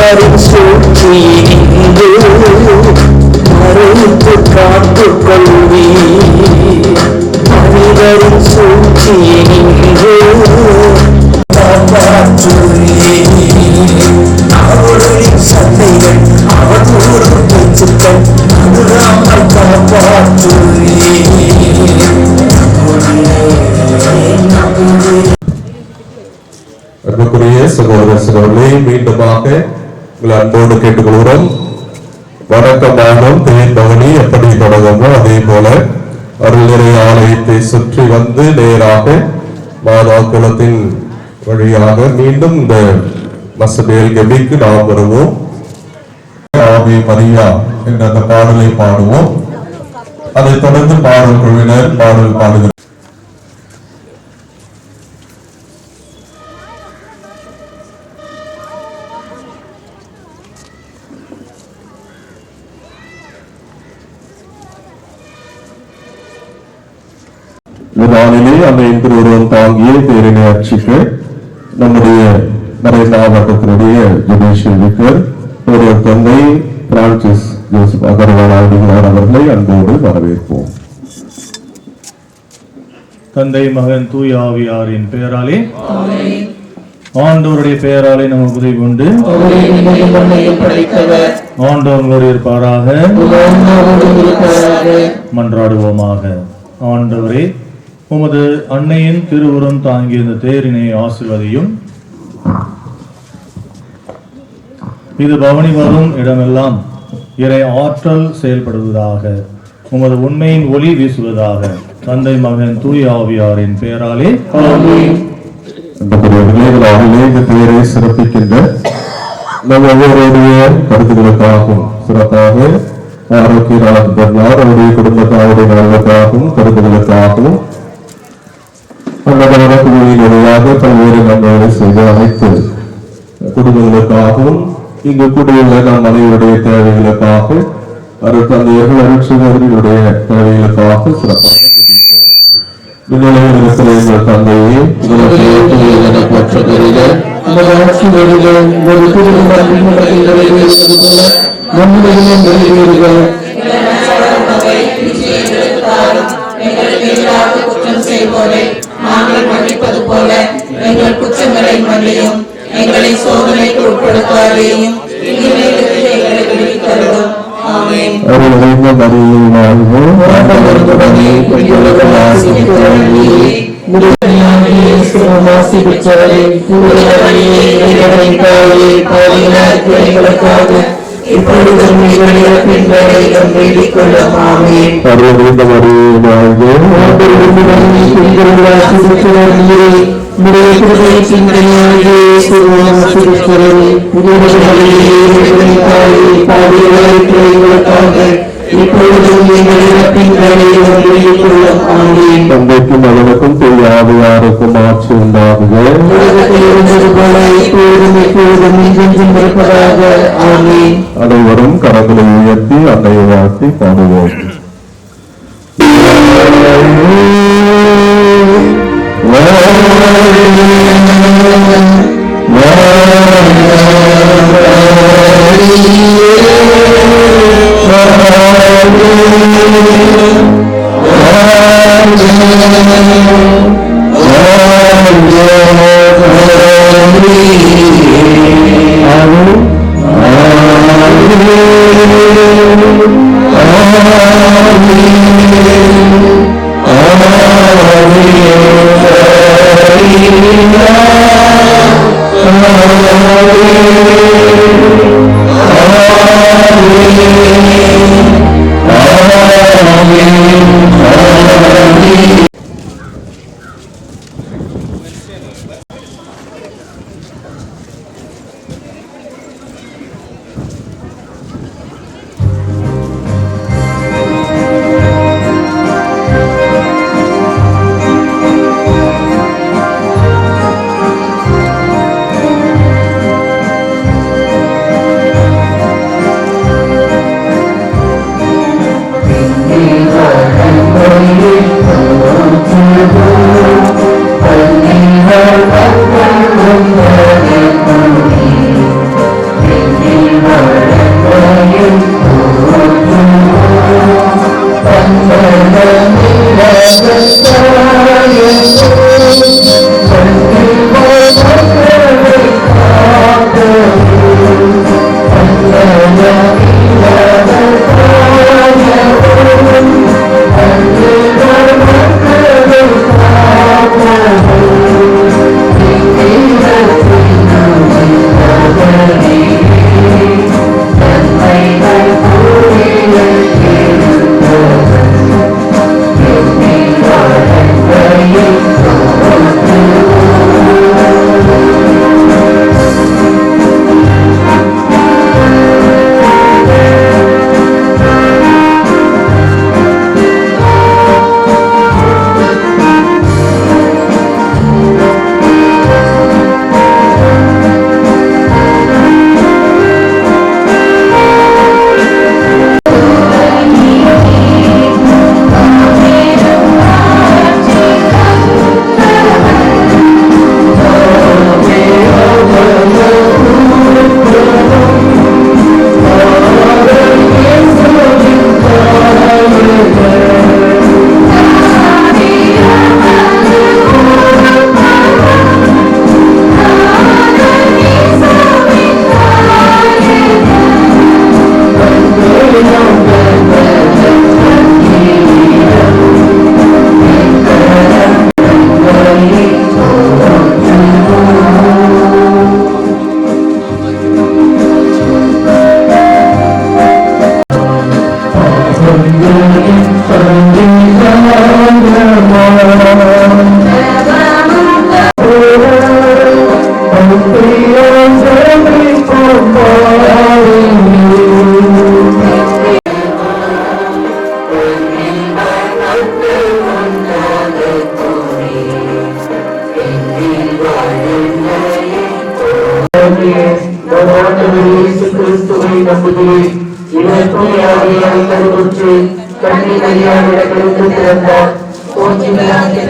மனிதரின் சூழ்ச்சியினின்று மறைத்து காத்துக் கொள்வி. மனிதரின் சூழ்ச்சியினின்று அவர்களின் சண்டைகள் அவதூறும் பேச்சுக்கள் அதுராமல் காப்பாற்றுவே. அன்புக்குரிய சகோதர சகோதரர்களே, மீண்டுமாக உங்கள் அன்போடு கேட்டுக்கொள்கிறோம். வணக்கமாகும் தேன் பவனி எப்படி தொடங்குமோ அதே போல அருள்நிறை ஆலயத்தை சுற்றி வந்து நேராக மாதா குலத்தின் வழியாக மீண்டும் இந்த மசபேல் கபிக்கு நாம் வருவோம். ஆவே மரியா என்ற அந்த பாடலை பாடுவோம். அதைத் தொடர்ந்து பாடல் குழுவினர் பாடல் பாடுகிறார். நாளிலே அந்த ஒருவன் தாங்கிய பேரினை அர்ச்சிக்க நம்முடைய மறை மாவட்டத்தினுடைய ஜுடிஷியல் விக்கர் ஒரு தந்தை பிரான்சிஸ் ஜோசப் அகர்வால் அவர்களை அன்போடு வரவேற்போம். தந்தை மகன் தூய ஆவியாரின் பெயராலே ஆண்டவருடைய பெயராலே நமக்கு உதவி கொண்டு ஆண்டவர்களோடு இருப்பாராக. மன்றாடுவோமாக. ஆண்டவரே, உமது அன்னையின் திருவுரம் தாங்கிய இந்த தேரினை ஆசிர்வதியும். இது பவனி வரும் இடமெல்லாம் இறை ஆற்றல் செயல்படுவதாக. உமது உண்மையின் ஒளி வீசுவதாக. தந்தை மகன் தூய ஆவியாரின் பெயராலே பெயரை சிறப்பிக்கின்ற நம் ஒவ்வொருடைய கருத்துக்களுக்காகவும் சிறப்பாக ஆரோக்கியராஜ் அவருடைய குடும்பத்தாருடைய நலனுக்காகவும் கருத்துக்களுக்காகவும் அந்த வழியாக பல்வேறு நன்மைகளை செய்த அனைத்து குடும்பங்களுக்காகவும் இங்கு கூடியுள்ள நம் அனைவருடைய தேவைகளுக்காக அருட்தந்தையர்கள் அருட்சகர்களுடைய தேவைகளுக்காக சிறப்பாக எங்கள் தந்தையே நாங்கள் மன்னிப்பது போல எங்கள் குற்றங்களை மன்னியும். எங்களை சோதனைக்கு உட்படுத்தாதேயும் எங்களை விடுவித்தருளும். ஆமென். இப்பொழுதும் தந்தைக்கும் மகனுக்கும் தூய ஆவியாருக்கும் ஆட்சி உண்டாகுக. அனைவரும் கரங்களை உயர்த்தி அன்னையை வாழ்த்தி பாடுவோம்.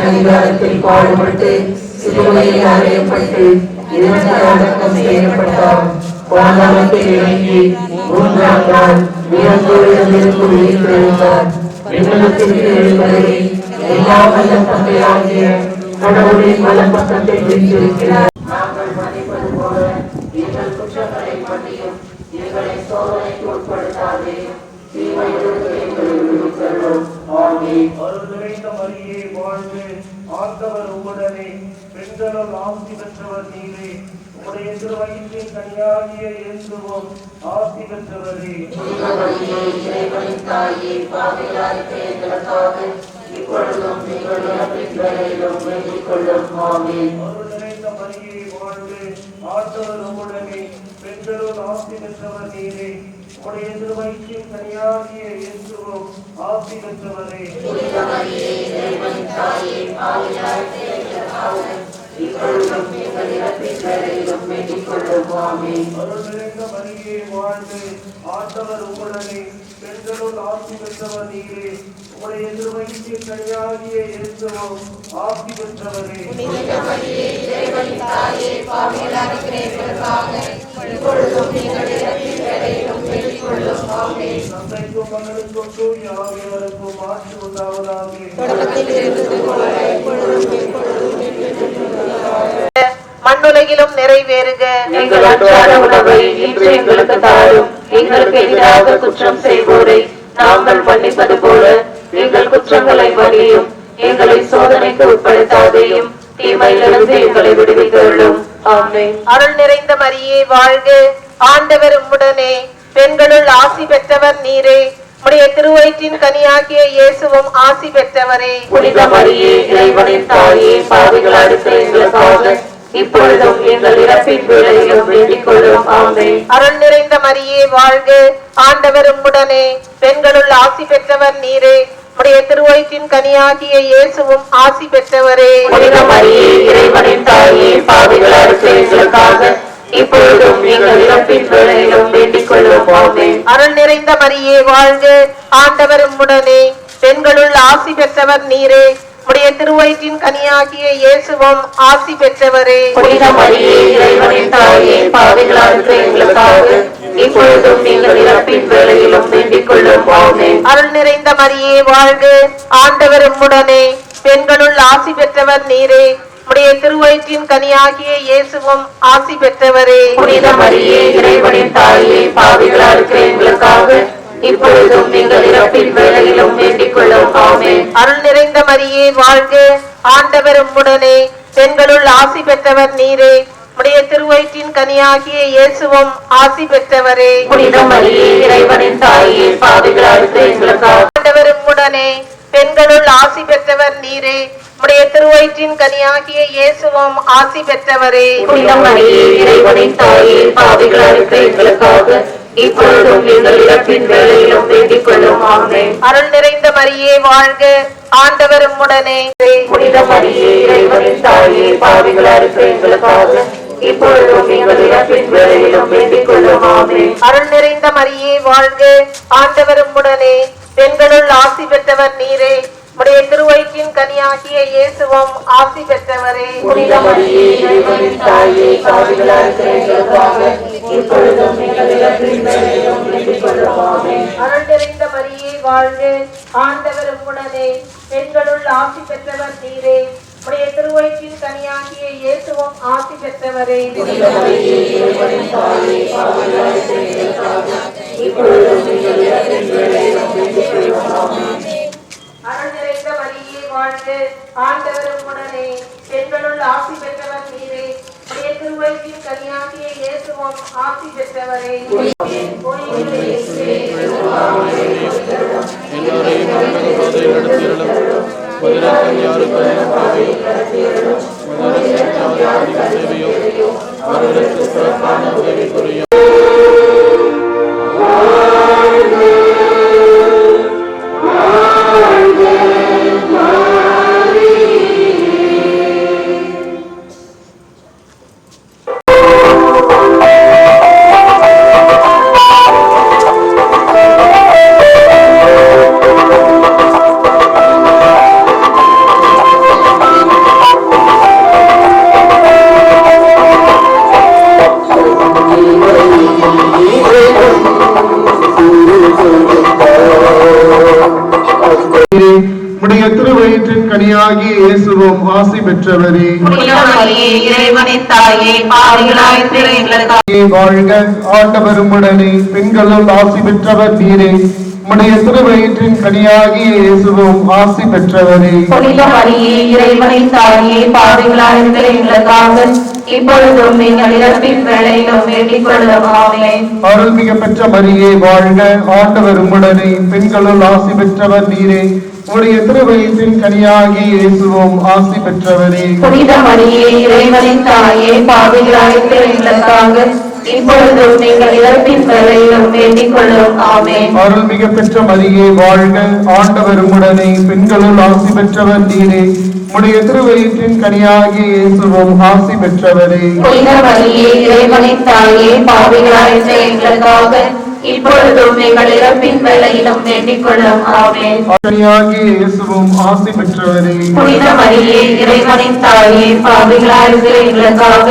அதிகாரத்தில் பாடுபட்டு சிலுவையில் அறையப்பட்டு அடக்கம் செய்யப்பட்டார். பாதாளத்தில் இறங்கி மூன்றாம் நாள் இறந்தோரிடமிருந்து உயிர்த்தெழுந்தார். விண்ணகத்திற்கு எழுந்தவரை எல்லாம் வல்ல தந்தையாகிய கடவுளின் வலப்பக்கத்தில் வீற்றிருக்கிறார். நாங்கள் மன்னிப்பது போல எங்கள் குற்றங்களை மன்னியும், எங்களை சோதனைக்கு உட்படுத்தாதே, தீமையிலிருந்து எங்களை விடுவித்தருளும். ஆமென். அருள் நிறைந்த மரியே வாழ்க, ஆண்டவர் உம்முடனே, பெண்களுள் ஆசி பெற்றவர் நீரே, உம்முடைய திருவயிற்றின் கனியாகிய இயேசுவும் ஆசி பெற்றவரே. இறைவனின் தாயே, பாவிகளாகிய எங்களுக்காக இப்பொழுதும் எங்கள் இறப்பின் வேளையிலும் வேண்டிக் கொள்ளும். ஆமென். அருள் நிறைந்த மரியே வாழ்க, ஆண்டவர் உம்முடனே, பெண்களுள் ஆசி பெற்றவர் நீரே, உம்முடைய திருவயிற்றின் கனியாகிய இயேசுவும் ஆசி பெற்றவரே. இறைவனின் தாயே, பாவிகளாகிய எங்களுக்காக இப்பொழுதும் எங்கள் இறப்பின் வேளையிலும் வேண்டிக் கொள்ளும். ஆமென். அருள் நிறைந்த மரியே வாழ்க, ஆண்டவர் உம்முடனே, பெண்களுள் ஆசி பெற்றவர் நீரே, உம்முடைய திருவயிற்றின் கனியாகிய இயேசுவும் ஆசி பெற்றவரே. இறைவனின் தாயே, பாவிகளாகிய எங்களுக்காக இப்பொழுதும் எங்கள் இறப்பின் வேளையிலும் வேண்டிக் கொள்ளும். ஆமென். தந்தைக்கும் மகனுக்கும் தூய ஆவியாருக்கும் ஆட்சி உண்டாவதாக. தொடக்கத்தில் இருந்தது போல இப்பொழுதும் எப்பொழுதும் மண்ணுலகிலும் நிறைவேறுக. எங்கள் அன்றாட உணவை இன்று எங்களுக்கு தாரும். எங்களுக்கு எதிராக குற்றம் செய்வோரை நாங்கள் மன்னிப்பது போல எங்கள் குற்றங்களை மன்னியும். எங்களை சோதனைக்கு உட்படுத்தாதேயும், தீமையிலிருந்து எங்களை விடுவித்தருளும். ஆமென். அருள் நிறைந்த மரியே வாழ்க, ஆண்டவர் உம்முடனே, பெண்களுள் ஆசி பெற்றவர் நீரே, உம்முடைய திருவயிற்றின் கனியாகிய இயேசுவும் ஆசி பெற்றவரே. புனித மரியே, இறைவனின் தாயே, பாவிகளாக இருக்கிற எங்களுக்காக இப்பொழுதும் எங்கள் இறப்பின் வேளையிலும் வேண்டிக் கொள்ளும். ஆமென். அருள் நிறைந்த மரியே வாழ்க, ஆண்டவர் உம்முடனே, பெண்களுள் ஆசி பெற்றவர் நீரே, உம்முடைய திருவயிற்றின் கனியாகிய இயேசுவும் ஆசி பெற்றவரே. புனித மரியே, இறைவனின் தாயே, பாவிகளாக இருக்கிற எங்களுக்காக இப்பொழுதும் எங்கள் இறப்பின் வேளையிலும் வேண்டிக் கொள்ளும். ஆமென். அருள் நிறைந்த மரியே வாழ்க, ஆண்டவர் உம்முடனே, பெண்களுள் ஆசி பெற்றவர் நீரே, உம்முடைய திருவயிற்றின் கனியாகிய இயேசுவும் ஆசி பெற்றவரே. புனித மரியே, இறைவனின் தாயே, பாவிகளாக இருக்கிற எங்களுக்காக இப்பொழுதும் எங்கள் இறப்பின் வேளையிலும் வேண்டிக் கொள்ளும். ஆமென். அருள் நிறைந்த மரியே வாழ்க, ஆண்டவர் உம்முடனே, பெண்களுள் ஆசி பெற்றவர் நீரே, உம்முடைய திருவயிற்றின் கனியாகிய இயேசுவும் ஆசி பெற்றவரே. புனித மரியே, இறைவனின் தாயே, பாவிகளாக இருக்கிற எங்களுக்காக இப்பொழுதும் எங்கள் இறப்பின் வேளையிலும் வேண்டிக் கொள்ளும். ஆமென். அருள் நிறைந்த மரியே வாழ்க, ஆண்டவர் உம்முடனே, பெண்களுள் ஆசி பெற்றவர் நீரே, உம்முடைய திருவயிற்றின் கனியாகிய இயேசுவும் ஆசி பெற்றவரே. புனித மரியே, இறைவனின் தாயே, பாவிகளாக இருக்கிற எங்களுக்காக ஆண்டவர் உம்முடனே, பெண்களுள் ஆசி பெற்றவர் நீரே, உம்முடைய திருவயிற்றின் கனியாகிய இயேசுவும் ஆசி பெற்றவரே. புனித மரியே, இறைவனின் தாயே, பாவிகளாக இருக்கிற எங்களுக்காக இப்பொழுதும் எங்கள் இறப்பின் வேளையிலும் வேண்டிக் கொள்ளும். ஆமென். அருள் நிறைந்த மரியே வாழ்க, ஆண்டவர் உம்முடனே, புனித மரியே, இறைவனின் தாயே, பாவிகளாக இருக்கிற எங்களுக்காக இப்பொழுதும் எங்கள் இறப்பின் வேளையிலும் வேண்டிக் கொள்ளும். ஆமென். அருள் நிறைந்த மரியே வாழ்க, ஆண்டவர் உம்முடனே, பெண்களுள் ஆசி பெற்றவர் நீரே, உம்முடைய திருவயிற்றின் கனியாகிய இயேசுவும் ஆசி பெற்றவரே. புனித மரியே, இறைவனின் தாயே, பாவிகளாக இருக்கிற எங்களுக்காக இப்பொழுதும் எங்கள் இறப்பின் வேளையிலும் வேண்டிக் கொள்ளும். ஆமென். அருள் நிறைந்த மரியே வாழ்க, ஆண்டவர் உம்முடனே, பெண்களுள் ஆசி பெற்றவர் நீரே, உம்முடைய திருவயிற்றின் கனியாகிய இயேசுவும் ஆசி பெற்றவரே. புனித மரியே, இறைவனின் தாயே, பாவிகளாக இருக்கிற எங்களுக்காக இப்பொழுதும் எங்கள் இறப்பின் வேளையிலும் வேண்டிக் கொள்ளும். ஆமென். அருள் நிறைந்த மரியே வாழ்க, ஆண்டவர் உம்முடனே, பெண்களுள் ஆசி பெற்றவர் நீரே, உம்முடைய திருவயிற்றின் கனியாகிய இயேசுவும் ஆசி பெற்றவரே. யாருக்கு கனியாகிய இயேசுவும் ஆசி பெற்றவரே. இறைவனின் தாயே, பாவிகளாயிருக்கிற எங்களுக்காக வாழ்க. ஆண்டவர் உம்முடனே, பெண்களுள் ஆசி பெற்றவர் நீரே. உம்முடைய திருவயிற்றின் கனியாகிய இயேசுவும் ஆசி பெற்றவரே. புனித மரியே, இறைவனின் தாயே, பாவிகளாயிருக்கிற எங்களுக்காக இப்பொழுதும் எங்கள் இறப்பின் வேளையிலும் வேண்டிக் கொள்ளும். ஆமென். அருள்மிகு பெற்ற மரியே வாழ்க. ஆண்டவர் உம்முடனே, பெண்களுள் ஆசி பெற்றவர் நீரே. உம்முடைய திருவயிற்றின் கனியாகிய இயேசுவும் ஆசி பெற்றவரே. புனித மரியே, இறைவனின் தாயே, பாவிகளாயிருக்கிற எங்களுக்காக இப்பொழுதும் எங்கள் இறப்பின் வேளையிலும் வேண்டிக் கொள்ளும். ஆமென். அருள்மிகு பெற்ற மரியே வாழ்க. ஆண்டவர் உம்முடனே, பெண்களுள் ஆசி பெற்றவர் நீரே. உம்முடைய திருவயிற்றின் கனியாகிய இயேசுவும் ஆசி பெற்றவரே. புனித மரியே, இறைவனின் தாயே, பாவிகளாயிருக்கிற எங்களுக்காக இப்பொழுதும் எங்கள் இறப்பின் வேளையிலும் வேண்டிக் கொள்ளும். ஆமென். கனியாகிய இயேசுவும் ஆசி பெற்றவரே. புனித மரியே, இறைவனின் தாயே, பாவிகளாயிருக்கிற எங்களுக்காக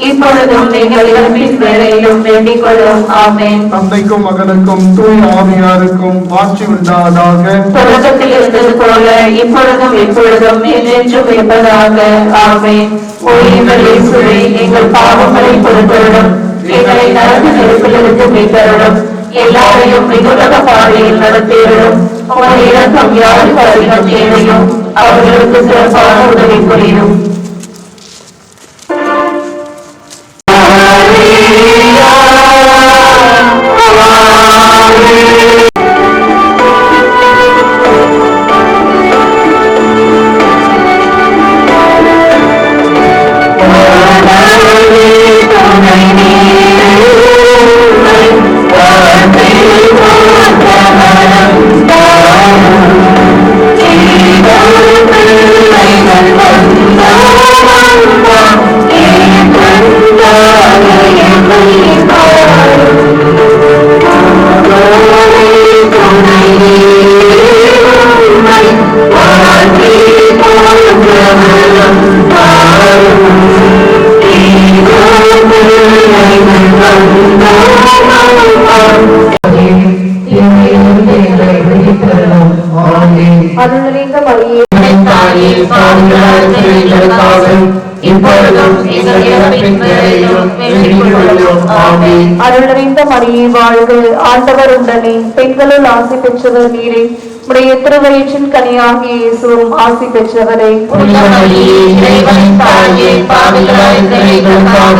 இப்பொழுதும் எங்கள் இறப்பின் வேளையிலும் வேண்டிக் கொள்ளும். ஆமென். தந்தைக்கும் மகனுக்கும் தூய ஆவியாருக்கும் ஆட்சி உண்டாதாக. தொடக்கத்தில் இருந்தது போல இப்பொழுதும் எப்பொழுதும் என்றென்றும் இருப்பதாக. ஆமென். ஓ எங்கள் இயேசுவே, எங்கள் பாவங்களை பொறுத்தருளும், எங்களை நரக நெருப்பிலிருந்து மீட்டருளும், எல்லாரையும் மிகுந்த பாதையில் நடத்தியருளும். உமது இரக்கம் யாருக்கு அதிகம் தேவையோ அவர்களுக்கு சிறப்பான உதவி புரியும். அருள்நிறைந்த மரியே, தாயே, பாவிகளாயிருக்கிற எங்களுக்காக இப்பொழுதும் எங்கள் இறப்பின் வேளையிலும் வேண்டிக் கொள்ளும். ஆமென். அருள்நிறைந்த மரியே வாழ்க. ஆண்டவர் உடனே, பெண்களுள் ஆசி பெற்றவர் நீரே. உடைய திருவயிற்றின் கனியாகிய இயேசுவும் ஆசி பெற்றவரே. புனித மரியே, இறைவனின் தாயே, பாவிகளாயிருக்கிற எங்களுக்காக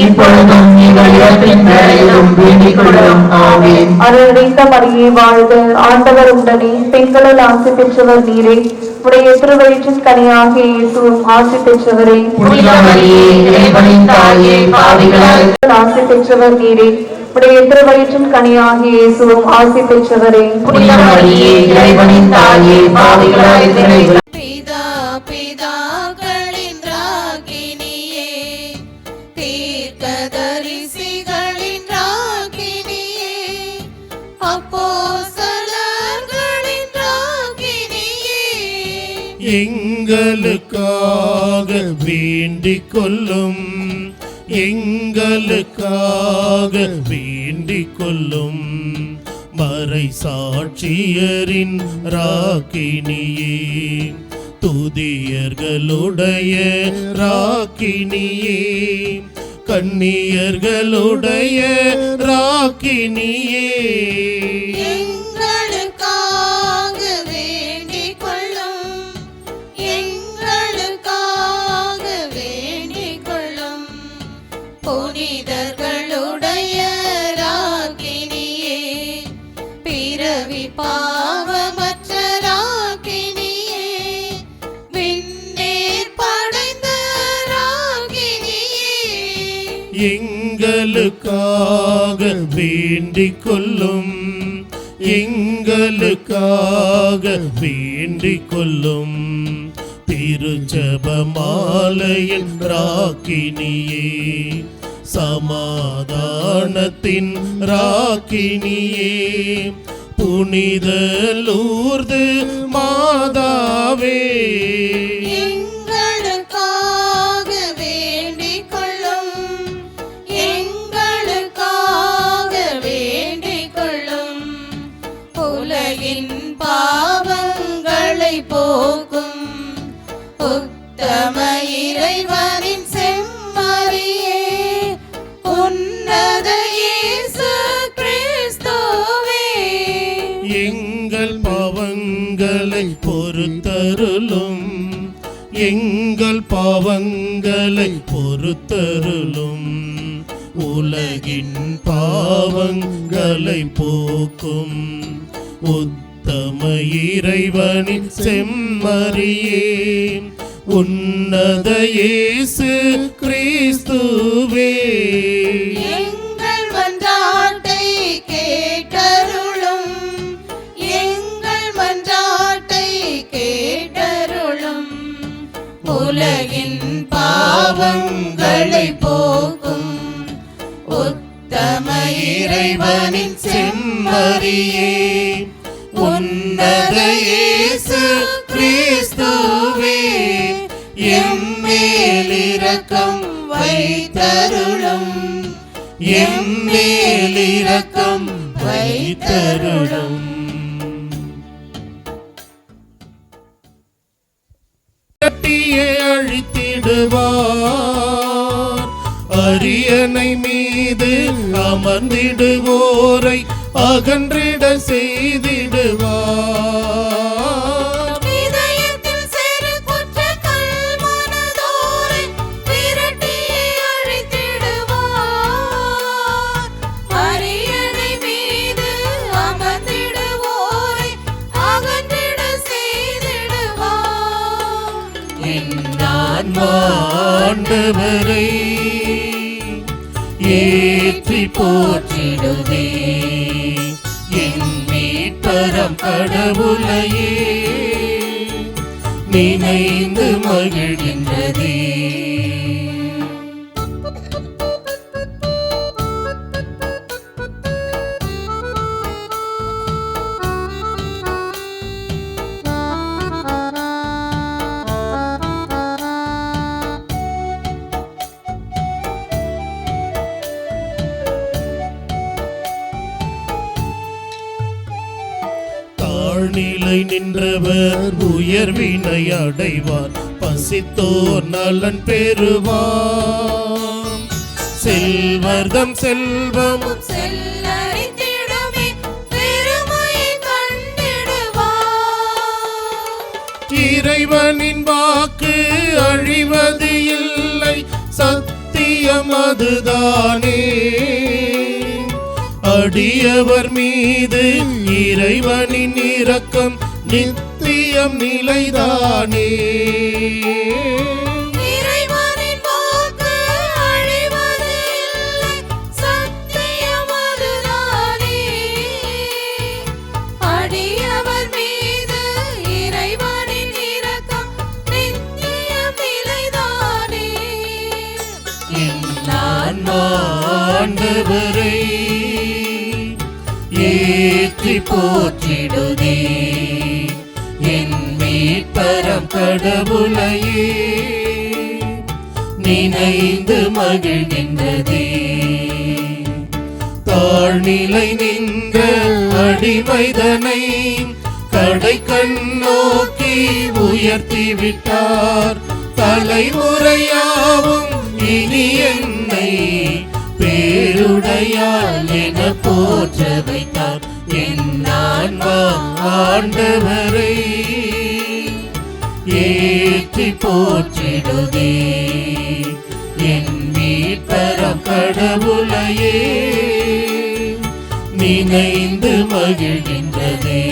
இப்பொழுதும் எங்கள் இறப்பின் வேளையிலும் வேண்டிக் கொள்ளும். ஆமென். அருள்நிறைந்த மரியே வாழ்க. ஆண்டவர் உடனே, பெண்களுள் ஆசி பெற்றவர் நீரே. உடைய திருவயிற்றின் கனியாகிய இயேசுவும் ஆசி பெற்றவரே. புனித மரியே, இறைவனின் தாயே, பாவிகளாயிருக்கிற ஆசி பெற்றவர் நீரே. உடைய திருவயிற்றின் கனியாகிய இயேசுவும் ஆசி பெற்றவரே. புனித மரியே, இறைவனின் தாயே, பாவிகளாயிருக்கிற பிதாக்களின் ராகினியே, தீர்க்கதரிசிகளின் ராகினியே, அப்போஸ்தலர்களின் ராகினியே, எங்களுக்காக வேண்டிக் கொள்ளும், எங்களுக்காக வேண்டிக் கொள்ளும். மறை சாட்சியரின் ராக்கினியே, துதியர்களுடைய ராக்கினியே, கன்னியர்களுடைய ராக்கினியே, எங்களுக்காக வேண்டிக் கொள்ளும், எங்களுக்காக வேண்டிக் கொள்ளும். புனிதர்களுடைய ராக்கினியே, பிறவி பாவமற்ற ராக்கினியே, விண்ணேர் படைந்த ராக்கினியே, எங்களுக்காக வேண்டிக் கொள்ளும், எங்களுக்காக வேண்டிக் கொள்ளும். திருச்சபமாலையின் ராக்கினியே, சமாதானத்தின் ராக்கினியே, புனித லூர்து மாதாவே, எங்களுக்காக வேண்டிக் கொள்ளும், எங்களுக்காக வேண்டிக் கொள்ளும். உலகின் பாவங்களை போக்கும் எங்களை பொறுத்தருளும். உலகின் பாவங்களை போக்கும் உத்தம இறைவனின் செம்மறியே, உன்னத இயேசு கிறிஸ்துவே, எங்கள் மன்றாட்டை கேட்டருளும். எங்கள் மன்றாட்டை கேட்டருளும். உலகின் பாவங்களை போக்கும் உத்தம இறைவனின் செம்மறியே, உன்னத இயேசு கிறிஸ்துவே, எம்மேல் இரக்கம் வைத்தருளும். எம்மேல் இரக்கம் வைத்தருளும். கட்டியே அழித்திடுவார், அரியணை மீது அமர்ந்திடுவோரை அகன்றிட செய்திடுவார். இதயத்தில் சிறு குற்றங்கள் மனதோரை விரட்டியே அழித்திடுவார். அரியணை மீது அமர்ந்திடுவோரை அகன்றிட செய்திடுவார். என் ஆண்டவரை ஏற்றி போற்றிடுவே, என் மீட்பரம் கடவுளையே நினைந்து மகிழ்கின்றதே. தாழ்நிலை நின்றவர் உயர்வினை அடைவார், பசித்தோர் நலன் பெறுவார். செல்வர்தம் செல்வமும் செல்லரித்திடுமே பெருமையை கண்டிடுவார். இறைவனின் வாக்கு அழிவது இல்லை, சத்தியம் அதுதானே. அடியவர் மீது இறைவனின் இரக்கம் நித்தியம் நிலைதானே. இறைவனின் வாக்கு அழிவது இல்லை, சத்தியம் அதுதானே. அடியவர் மீது இறைவனின் இரக்கம் நித்தியம் நிலைதானே. என் ஆண்டவரை ஏற்றி போற்றிடுதே, என் மீட்பரம் கடவுளையே நினைந்து மகிழ்கின்றதே. தாழ்நிலை நின்ற அடிமைதனை கடைக்கண் நோக்கி உயர்த்தி விட்டார். தலைமுறையாவும் இனி என்னை பேருடையாள் என போற்ற வைத்தார். என் ஆண்டவரை ஏற்றி போற்றிடுதே, என் மீட்பரம் கடவுளையே நினைந்து மகிழ்கின்றதே.